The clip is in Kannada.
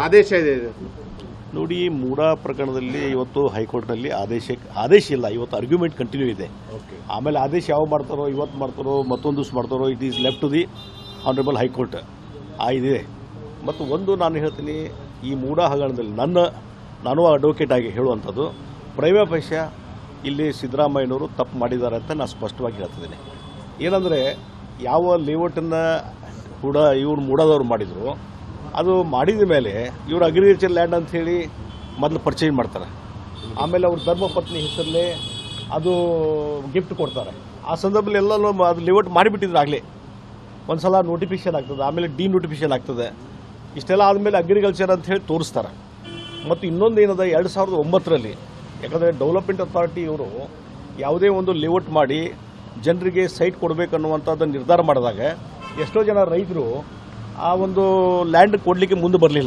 ಆದೇಶ ಇದೆ ಇದು. ನೋಡಿ, ಮೂಡಾ ಪ್ರಕರಣದಲ್ಲಿ ಇವತ್ತು ಹೈಕೋರ್ಟ್ನಲ್ಲಿ ಆದೇಶ ಇಲ್ಲ, ಇವತ್ತು ಆರ್ಗ್ಯುಮೆಂಟ್ ಕಂಟಿನ್ಯೂ ಇದೆ. ಆಮೇಲೆ ಆದೇಶ ಯಾವ ಮಾಡ್ತಾರೋ, ಇವತ್ತು ಮಾಡ್ತಾರೋ, ಮತ್ತೊಂದು ದಿವಸ ಮಾಡ್ತಾರೋ, it is left to the honourable high court ಇದೆ. ಮತ್ತು ಒಂದು ನಾನು ಹೇಳ್ತೀನಿ, ಈ ಮೂಡಾ ಹಗರಣದಲ್ಲಿ ನಾನು ಅಡ್ವೊಕೇಟ್ ಆಗಿ ಹೇಳುವಂಥದ್ದು, ಪ್ರೈಮ ಪಕ್ಷ ಇಲ್ಲಿ ಸಿದ್ದರಾಮಯ್ಯನವರು ತಪ್ಪು ಮಾಡಿದ್ದಾರೆ ಅಂತ ನಾನು ಸ್ಪಷ್ಟವಾಗಿ ಹೇಳ್ತಿದ್ದೀನಿ. ಏನಂದರೆ, ಯಾವ ಲೇಔಟನ್ನು ಇವ್ರು ಮೂಡಾದವ್ರು ಮಾಡಿದರು, ಅದು ಮಾಡಿದ ಮೇಲೆ ಇವರು ಅಗ್ರಿಕಲ್ಚರ್ ಲ್ಯಾಂಡ್ ಅಂತ ಹೇಳಿ ಮೊದಲು ಪರ್ಚೇಸ್ ಮಾಡ್ತಾರೆ. ಆಮೇಲೆ ಅವ್ರ ಧರ್ಮಪತ್ನಿ ಹೆಸರಲ್ಲೇ ಅದು ಗಿಫ್ಟ್ ಕೊಡ್ತಾರೆ. ಆ ಸಂದರ್ಭದಲ್ಲಿ ಎಲ್ಲನೂ ಅದು ಲೇಔಟ್ ಮಾಡಿಬಿಟ್ಟಿದ್ರು ಆಗಲೇ. ಒಂದು ಸಲ ನೋಟಿಫಿಕೇಷನ್ ಆಗ್ತದೆ, ಆಮೇಲೆ ಡಿನೋಟಿಫಿಕೇಷನ್ ಆಗ್ತದೆ. ಇಷ್ಟೆಲ್ಲ ಆದಮೇಲೆ ಅಗ್ರಿಕಲ್ಚರ್ ಅಂತ ಹೇಳಿ ತೋರಿಸ್ತಾರೆ. ಮತ್ತು ಇನ್ನೊಂದು ಏನದ, 2009ರಲ್ಲಿ ಯಾಕಂದರೆ ಡೆವಲಪ್ಮೆಂಟ್ ಅಥಾರಿಟಿ ಇವರು ಯಾವುದೇ ಒಂದು ಲೇಔಟ್ ಮಾಡಿ ಜನರಿಗೆ ಸೈಟ್ ಕೊಡಬೇಕನ್ನುವಂಥದ್ದು ನಿರ್ಧಾರ ಮಾಡಿದಾಗ ಎಷ್ಟೋ ಜನ ರೈತರು ಆ ಒಂದು ಲ್ಯಾಂಡ್ ಕೊಡಲಿಕ್ಕೆ ಮುಂದೆ ಬರಲಿಲ್ಲ.